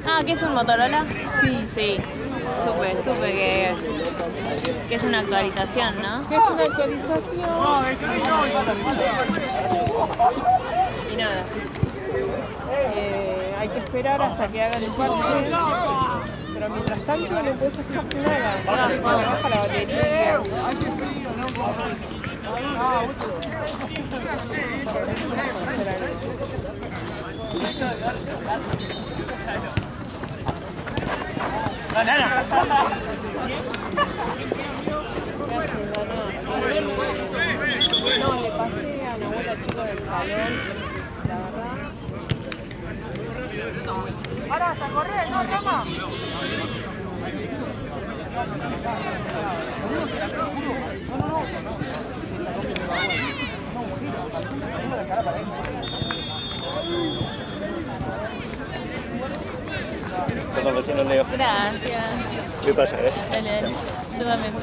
Ah, ¿qué es un Motorola? Sí. Sí. Supe que es una actualización, ¿no? ¿Qué es una actualización? Y nada. Hay que esperar hasta que hagan el parche. Pero mientras tanto no puedes hacer nada. Se baja la batería. No, le pasé a Nahuel, la chica del salón, la verdad. ¡Ahora, a correr! ¡No, Rama! Perdón, vecino Leo. Gracias. ¿Qué pasa, Dale, tú también.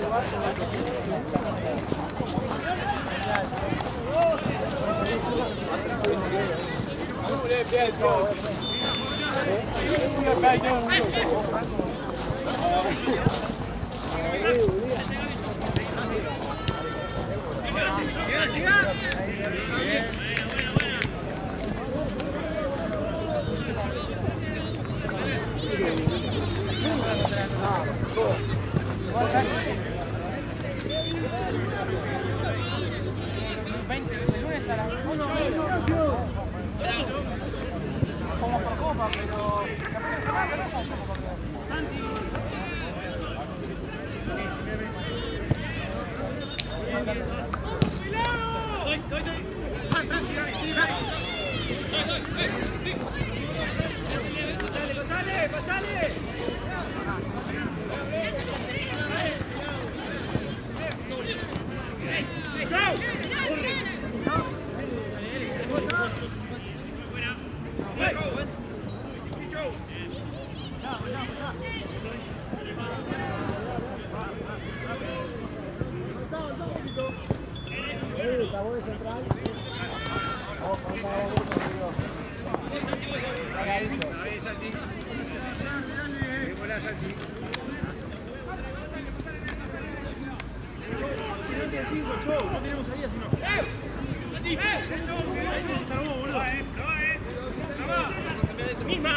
No tenemos salida si no. Misma.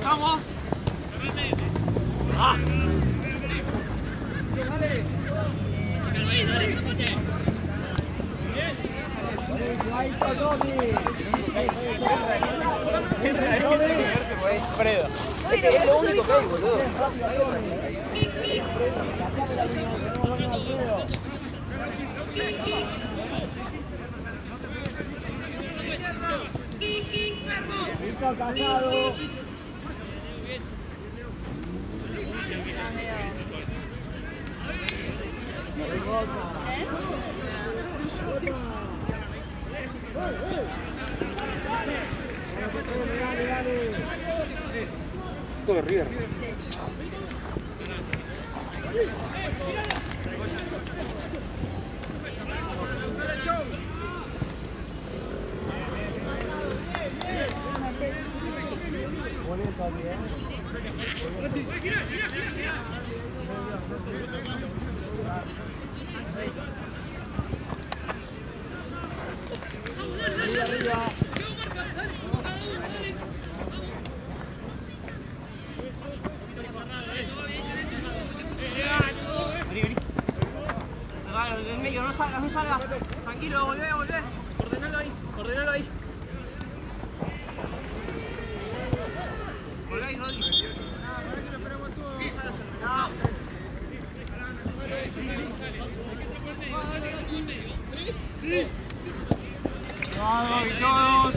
Vamos. Fredo. Es que es lo único que hay, boludo. Casado. Todo River. En medio, no salgas, no salgas. Tranquilo, volvé. Ordenalo ahí. Volvé ahí, Rodri. Sí. Vamos, todos.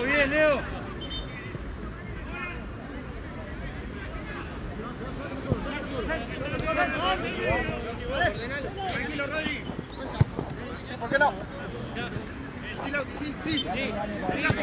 Bien, Leo. Tranquilo, Rodri. ¿Por qué no? Sí, Lauti, sí. Cuidado.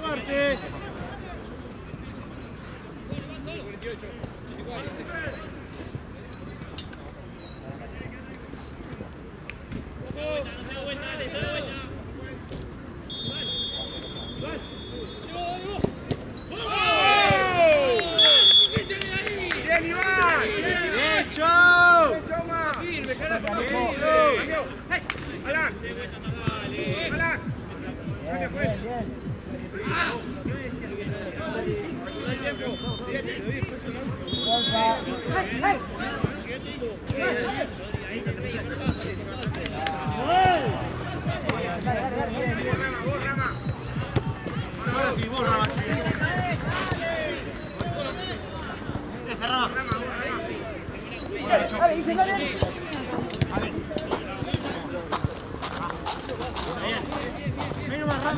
Fuerte.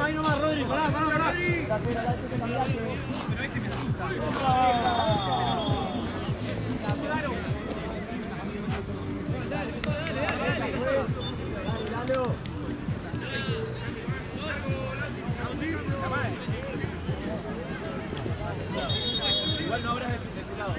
Ahí nomás, Rodri, pará. Igual no habrás desfilado.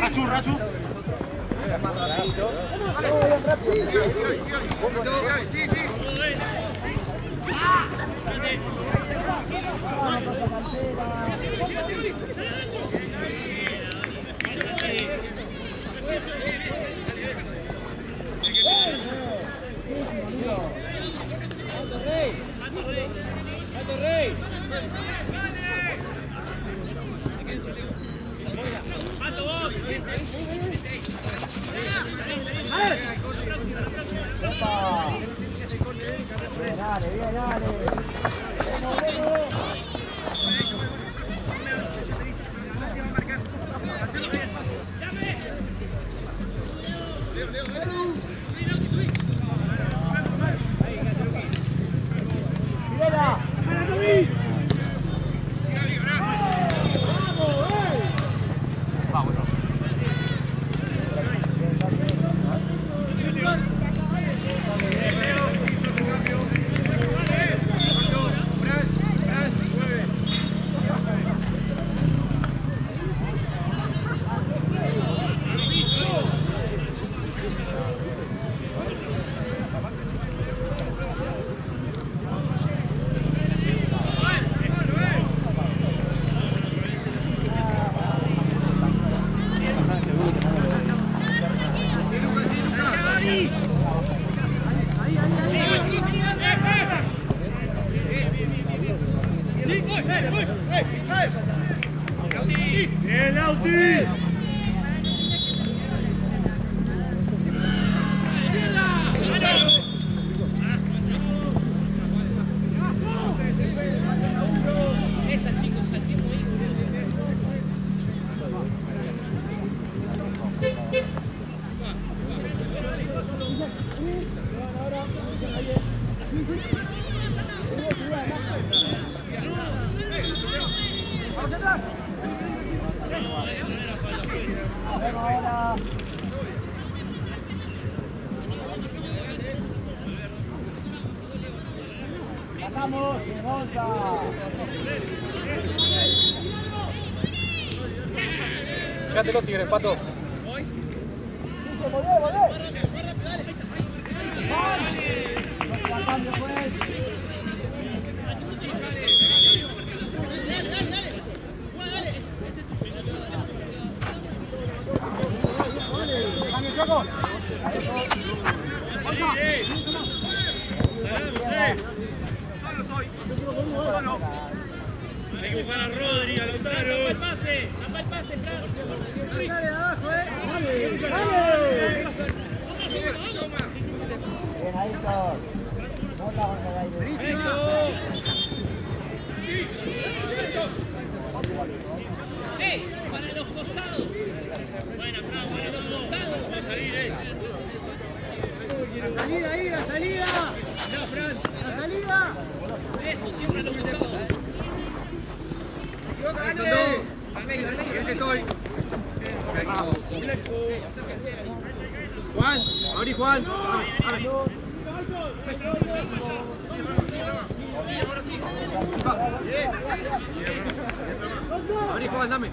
Rachu, Rachu. Sí, sí. ¡Bien, Lauti! ¡Pasamos! ¡Remonta! Fíjatelo si quieres, Pato. Hay que buscar a Rodri, a Lautaro. ¡Zapa el pase! ¡Dale abajo, ¡Dale! ¡Bien ahí, todos! No la vamos a ¡Para los costados! Bueno, para los costados. Va a salir, ¡La salida ahí, la salida! No, Fran. ¡La salida! Eso, siempre a los costados. ¿Quién que soy? Juan, abrí Juan. Abrí Juan, dame.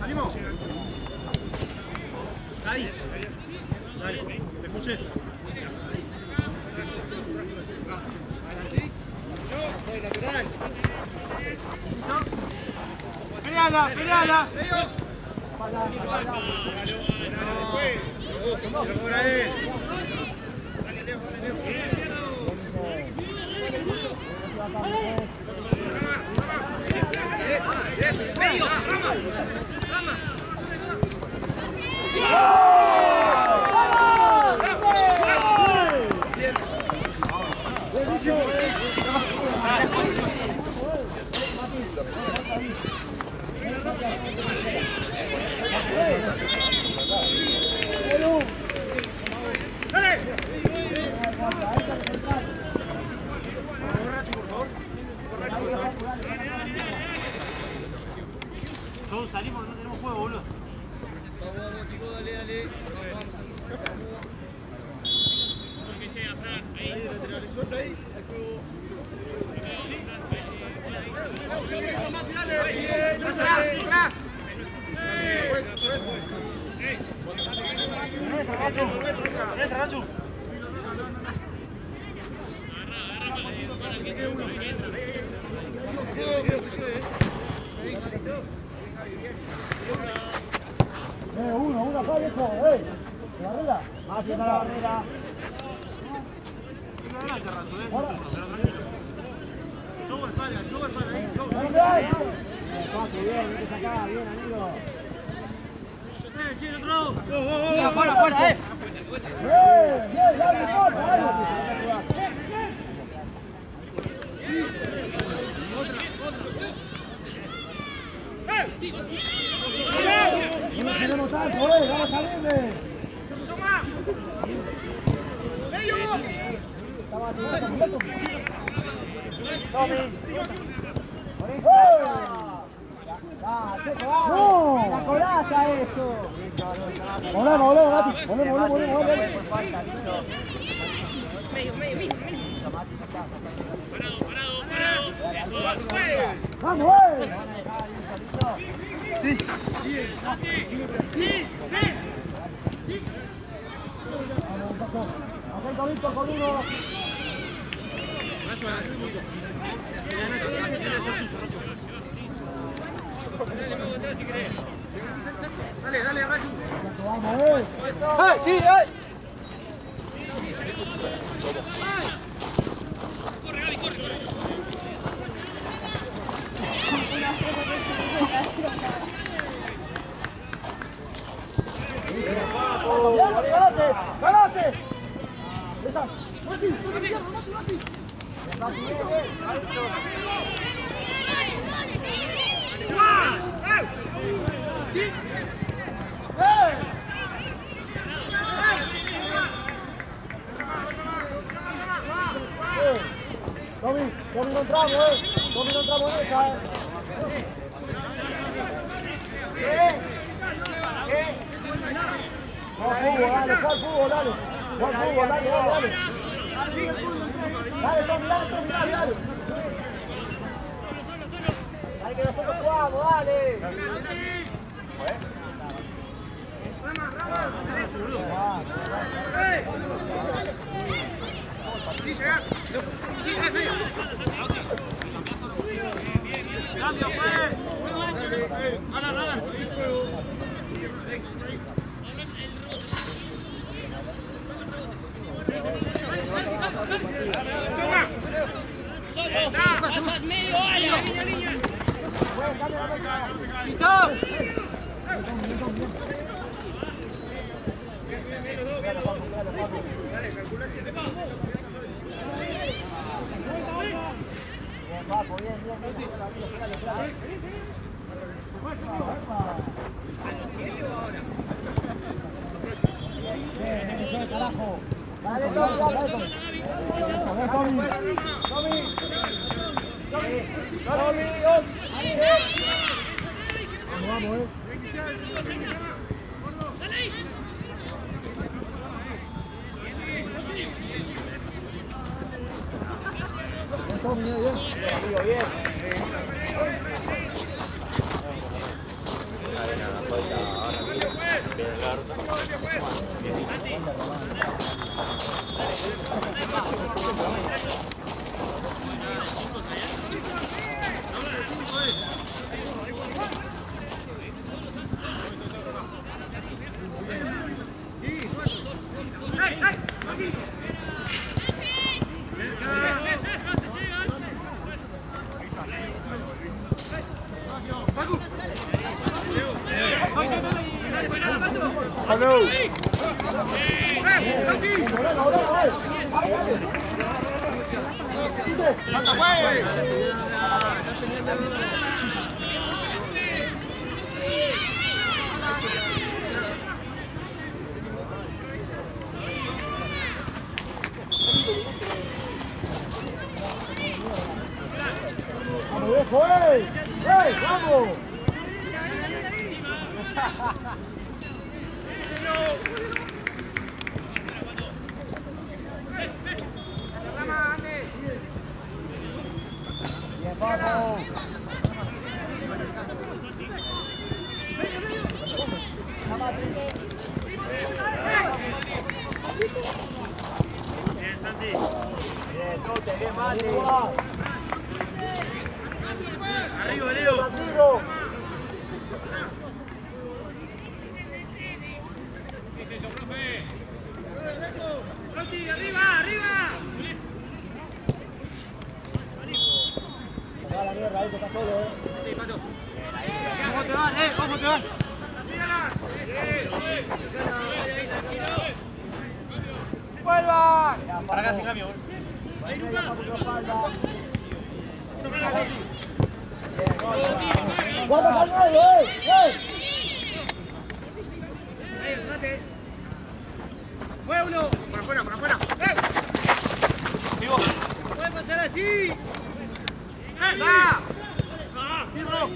¡Ánimo! Ahí. Dale, te escuché. ¡Peleala! ¡Peleala! ¡Dale! salimos, no tenemos juego, boludo. Vamos, chicos, dale. Que llega Fran, ahí. Laterales, suelta ahí. Uno acá, viejo, la barrera. Hacia la barrera. Bien, vete acá, bien, amigo. Afuera, Bien, dale, dale. No tenemos tanto, vamos a salirle. ¡No! ¡La colaza esto! Volvemos, Gati. Volvemos. ¡Vamos, Sí. Atento, Víctor, con uno. Dale, Rachu. Vamos, Sí, ¡Ganate! Tommy, no entramos, Tommy, no entramos en esa, Fútbol, dale. Dale, Tommy, dale. Dale, que nosotros jugamos, dale. Carajo. Dale, Vamos, vamos. Bien, vamos. Bien, Santi. Bien, Tote, bien, Mati. Arriba, Leo. Santi, arriba, arriba. Saca la mierda ahí que está solo, ¿Cómo te van, ¿Cómo te van? ¡Vuelvan! Para acá, sin cambio. Ahí, Luca. ¡Guarda al medio, ¡Mueve uno! Por afuera, por afuera. ¡Vivo! ¡Puede pasar así! ¡Va! ¡Vivo!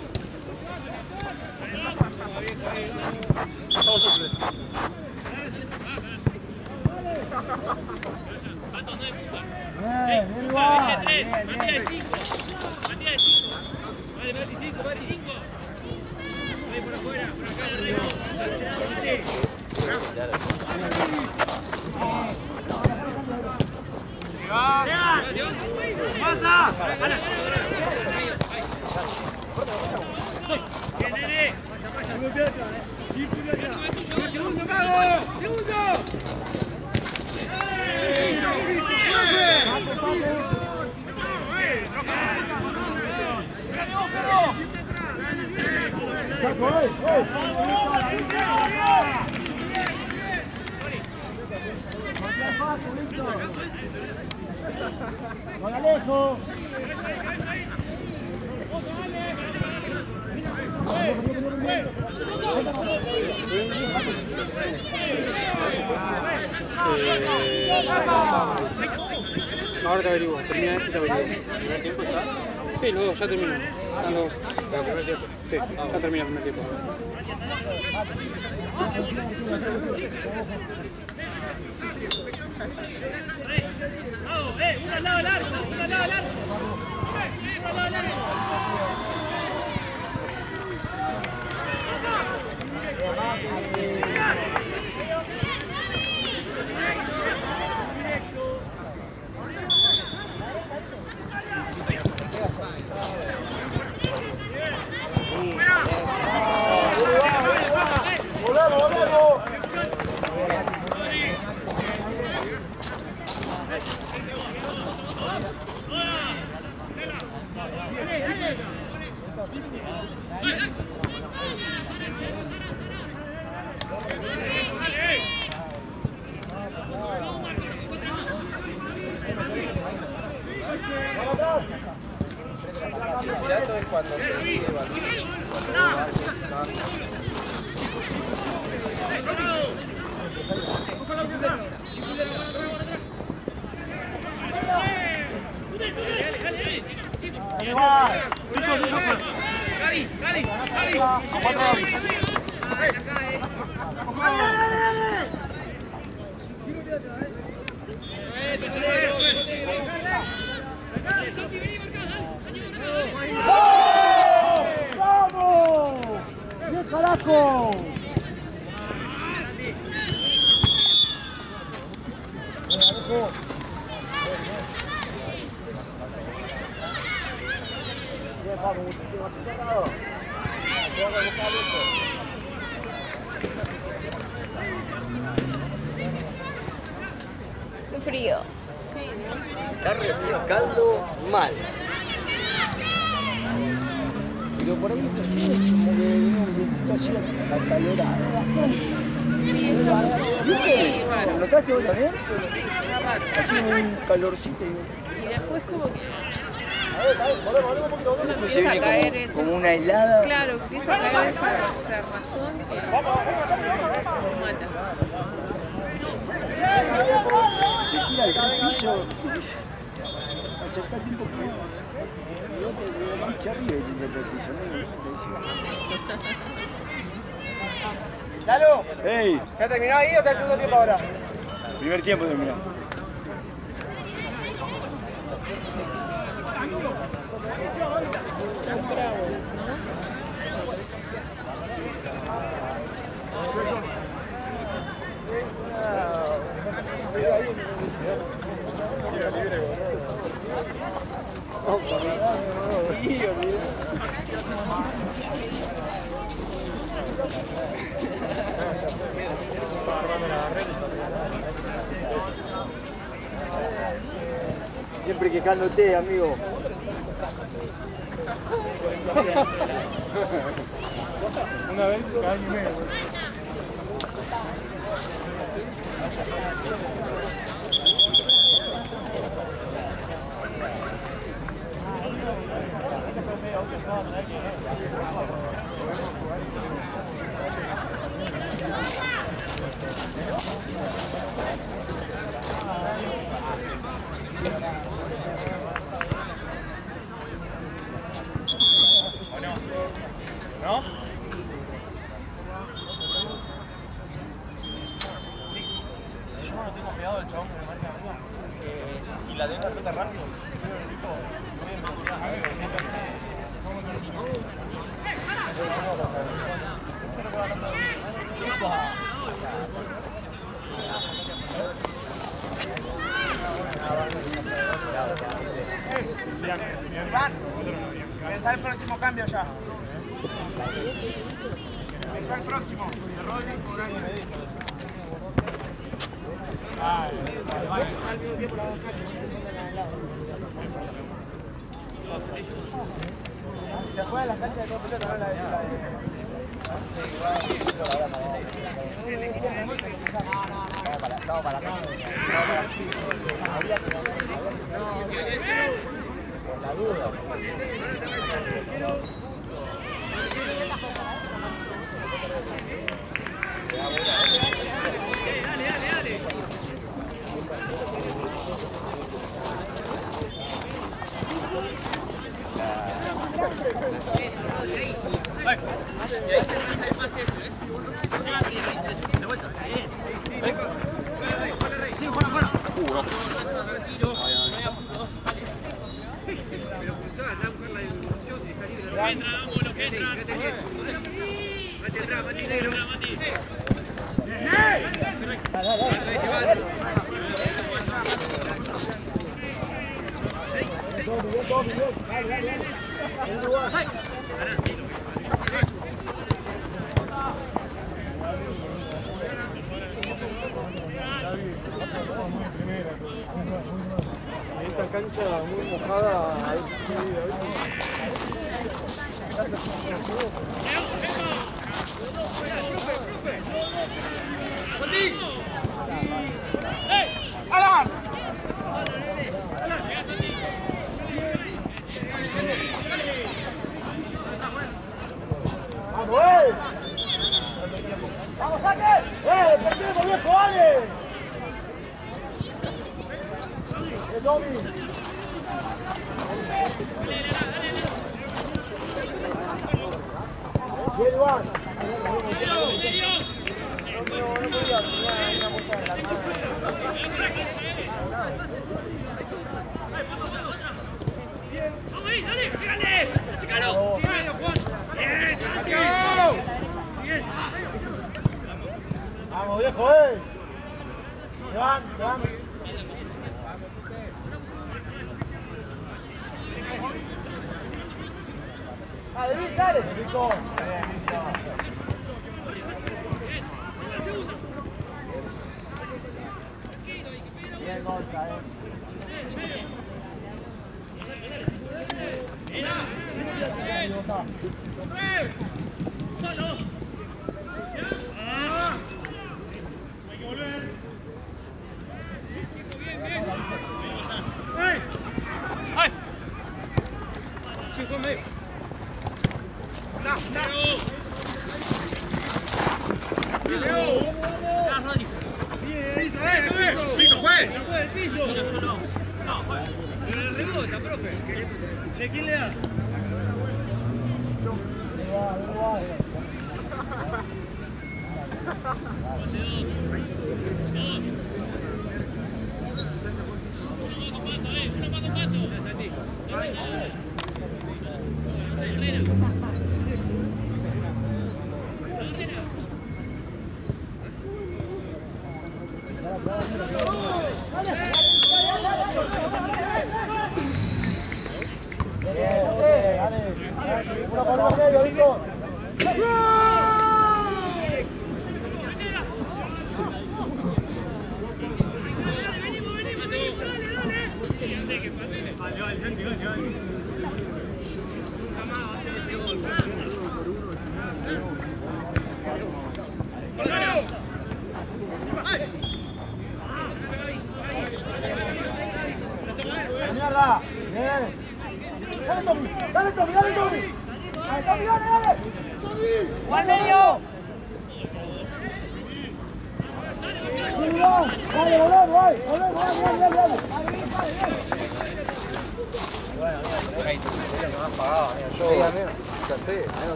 Bien, bien, igual. Matías Bien, de bien. 5. Matías de 5. Vale, Mati 5, Mati 5. Ahí por afuera, por acá arriba. ¡Pasa! ¡Bien, nene! ¡Segundo, Mago! ¡Segundo! Saco, ¡Con Alejo! Ahora te averiguo, termina esto y te averiguo. ¿El tiempo está? Sí, los dos, ya terminó. Están los dos. ¿El primer tiempo? Sí, ya termina el primer tiempo. ¡Uno al lado largo! ¡Uno al lado largo! ¡Uno al lado largo! ¡Volvemos, volvemos! ¡Vamos! ¡Bien, carajo! Qué frío. Está refrescando mal. Pero por ahí está así, como que un vientito así acalorado. ¿Viste? ¿Lo notaste vos también? Así un calorcito. Y después como que Después se empieza a caer viene ese... como una helada. Claro, empieza a caer esa cerrazón que nos mata. Se tira al piso y dice, acercate un poco más. Y vos te mancha arriba y te tira al piso. ¡Lalo! ¡Ey! ¿Ya terminó ahí o está el segundo tiempo ahora? Primer tiempo terminó. Siempre quejándote, amigo. Una vez cada año y medio. ¿No? Yo no tengo cuidado del chabón que me marca arriba. Y la deja suelta rápido. Pensá el próximo cambio ya. Pensá el próximo. De Rodri por año. Al mismo tiempo las dos canchas. Se juega en las canchas de todo pelota, no la de la duda. Esta cancha muy mojada. ¡Alan! ¡Vamos, ¡vamos, saque! ¡Perdimos, viejo, vale! Tommy. Bien, Iván. Vamos, viejo, Iván, Iván. Dale, dale, Rico. Bien, Gonza, ¡Solo! Hay que volver. Bien, bien. ¡Ay! ¡Ay! Sí, conmigo. ¡No, no! ¡Bien, Leo! ¡Ah, Rodri! ¡Bien! ¡Piso, ¡Piso, juez! ¡No juega el piso! No, juega. Pero le rebota, profe. ¿De quién le da?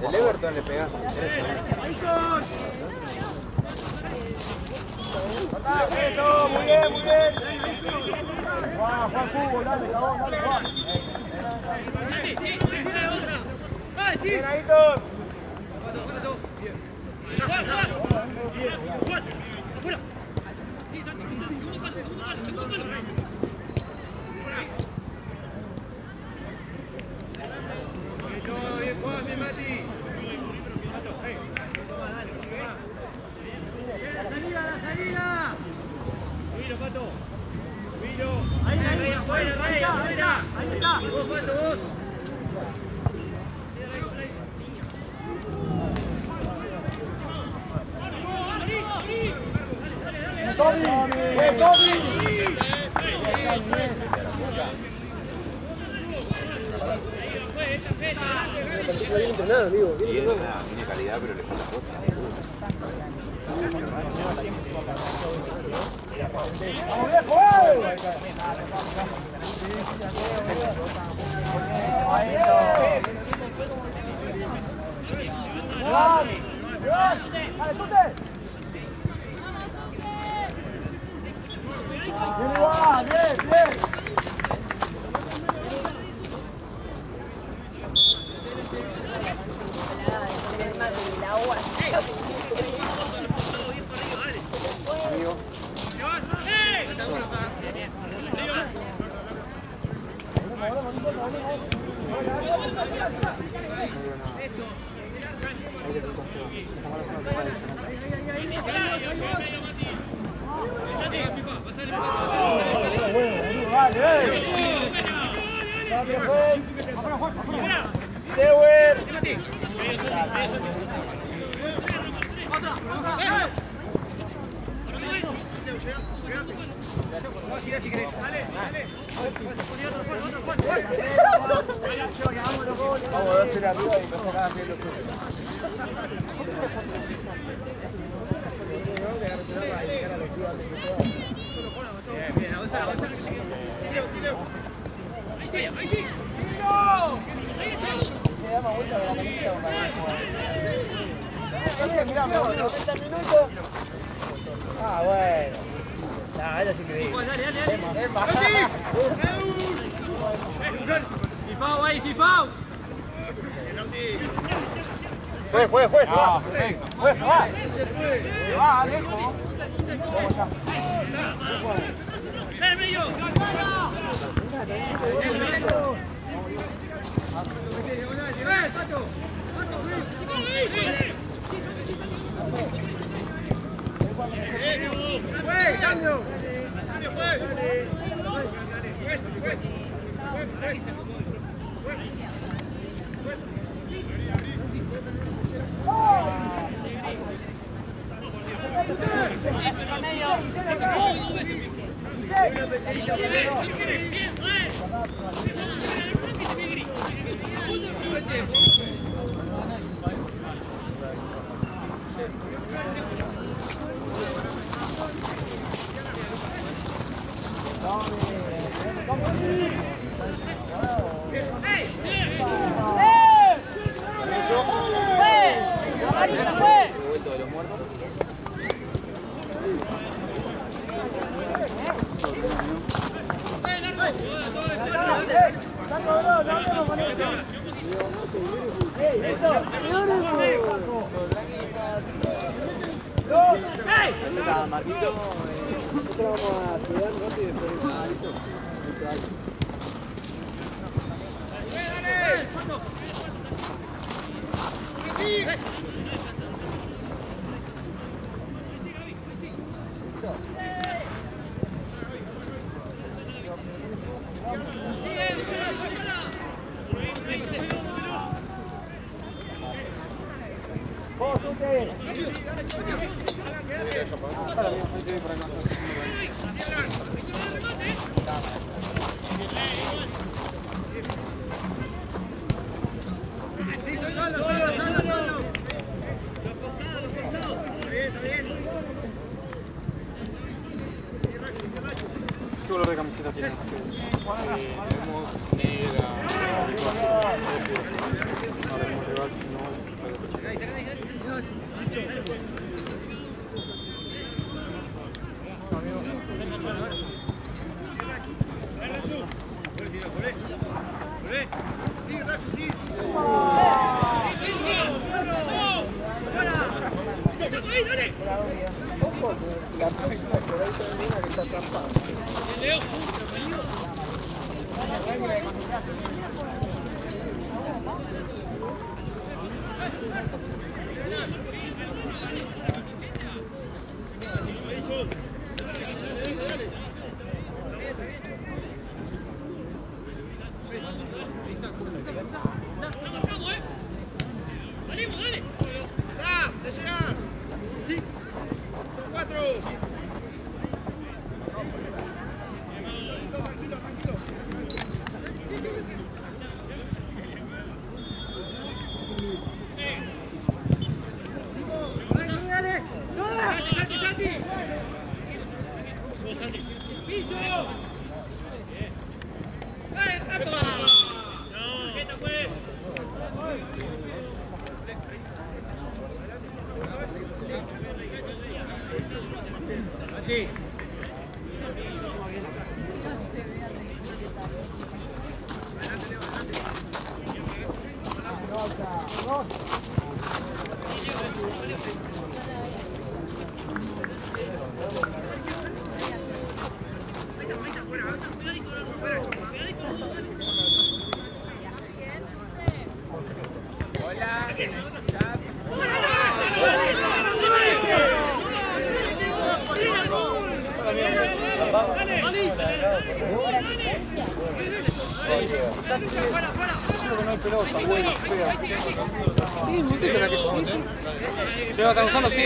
El Everton le pega. Muy bien, muy bien. Juan, fútbol, dale, cabrón, dale, Juan. Bien, Aitor. Tiene calidad, pero le falta cosa. ¡Vamos, viejo! ¡Dale, Tute! ¡Bien, igual! ¡Bien, bien! Vamos a darse arriba y no se hagan bien los cruces. Bien, avanza. Mirá, 90 minutos. Ah, bueno. Nah, ella es increíble. ¡Fifao ahí, Fifao! Fue. Va, Alejo. Vamos ya. ¡Cambio! Marquito, nosotros vamos a estudiar un rato y después ¿qué color de camiseta tiene? Tenemos negra, no haremos rival, sino La próxima por ahí termina que está trampada. ¿se va a estar usando? Sí.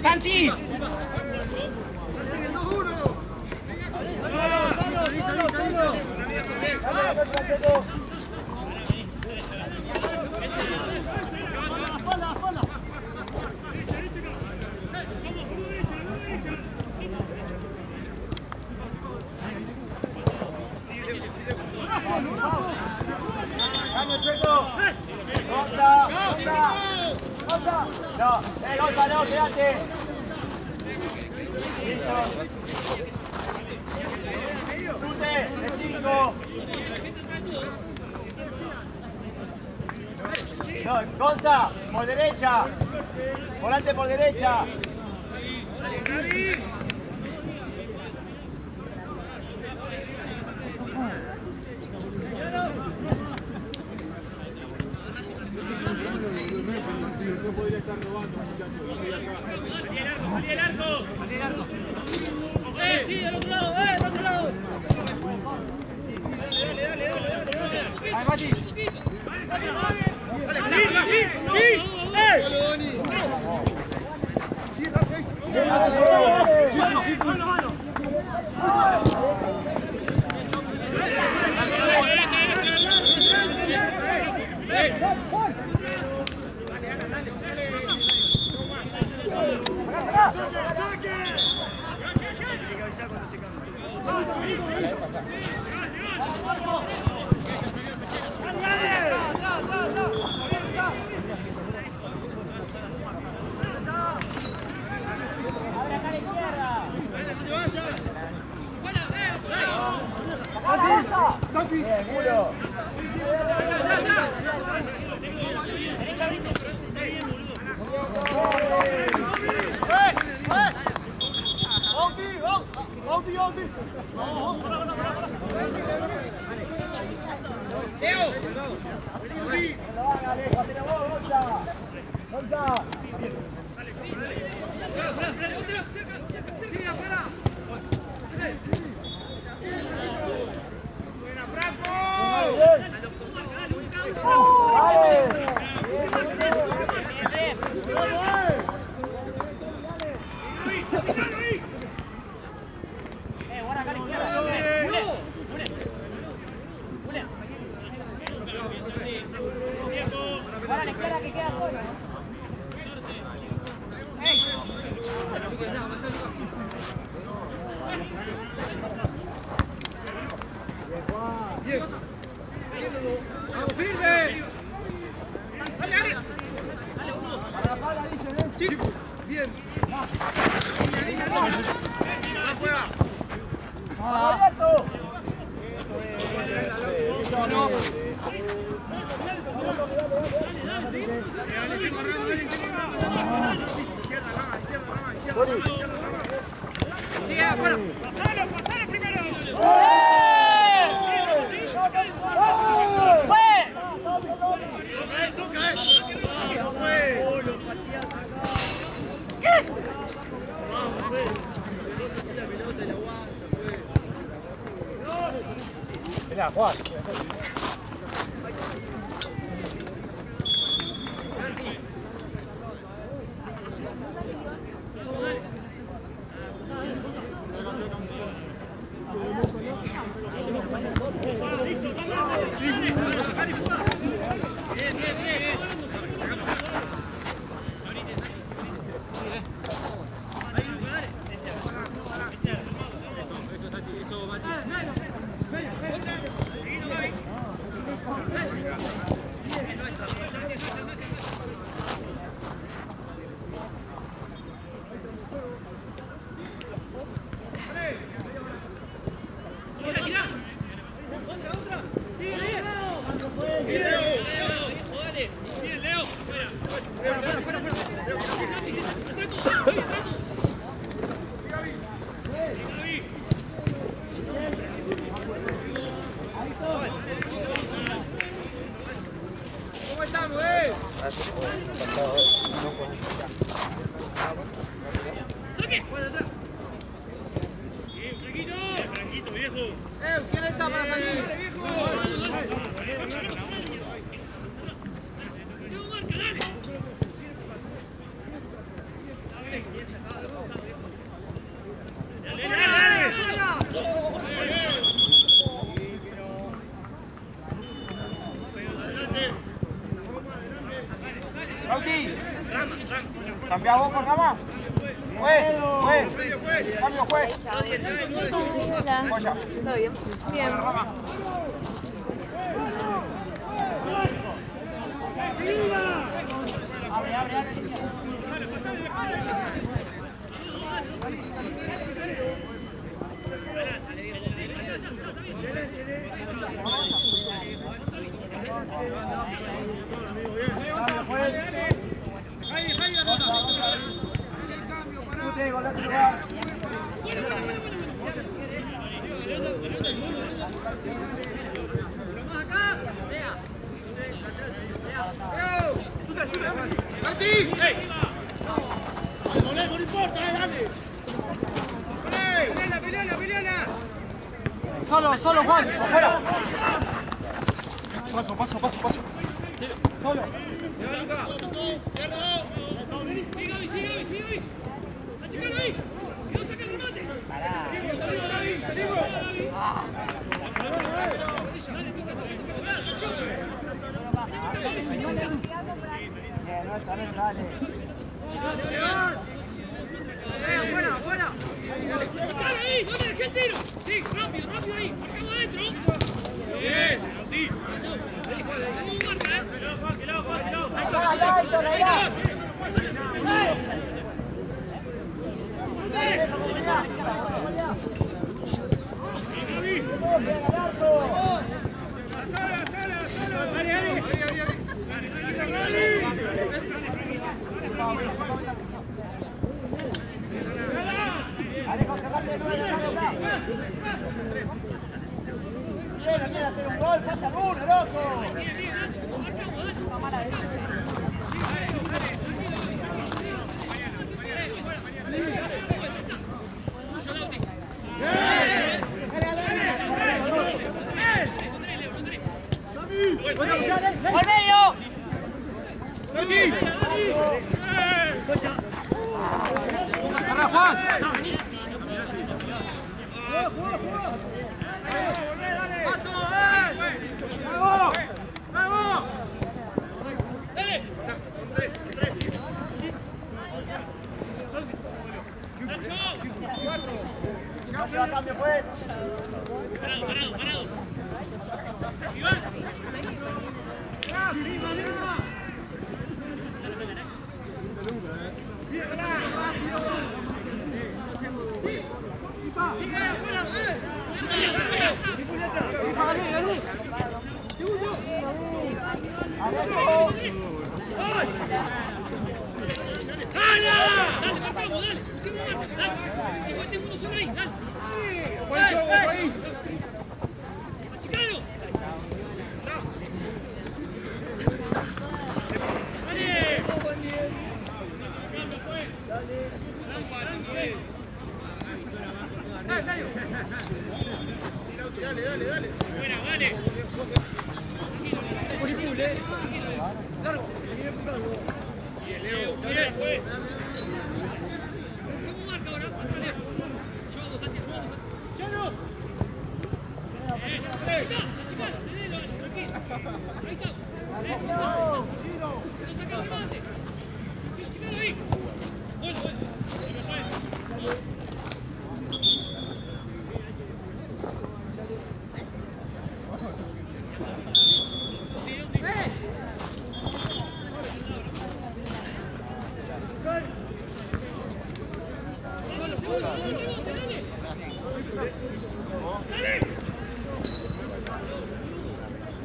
¡Santi! ¡Caño, Checo! ¡Gonza! ¡Gonza! ¡Gonza! ¡No! Gonza, no! ¡Quédate! ¡Listo! ¡Chute! ¡De 5! No, Gonza, por derecha. Volante por derecha. No podría estar robando, muchachos. ¡Salí el arco! ¡Salí el arco! ¡Sí, del otro lado! ¡Del otro lado! ¡Dale! ¡Ay, Mati! ¿Cambiamos por Rama? Cambio, juez. Todo bien. Bien. Solo, Juan, afuera. Paso. Solo. el pase al uno, loco. ¡Por medio! Cambio, pues.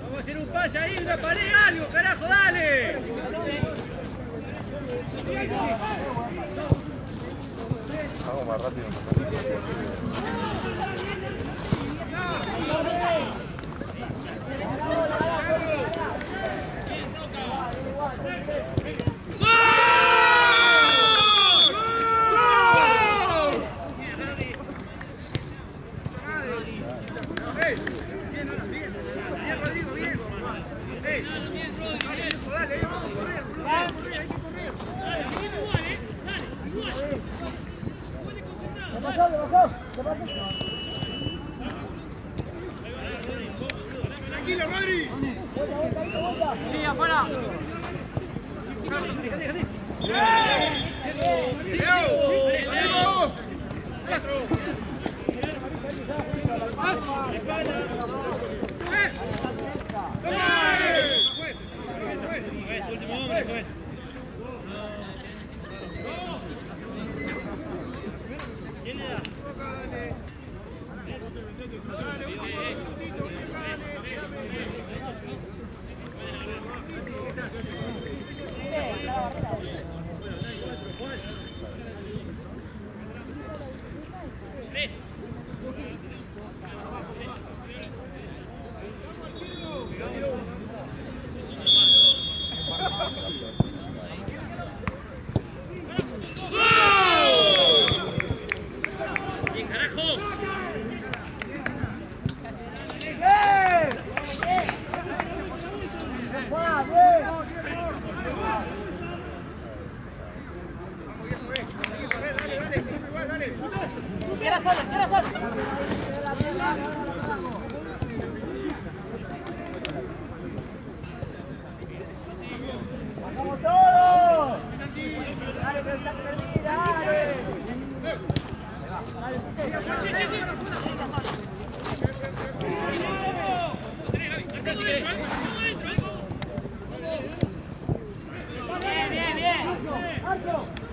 Vamos a hacer un pase ahí, una pared, algo, carajo, dale. Hago más rápido. Tranquilo, Rodri. Sí, afuera.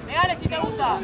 Pegale si te gusta.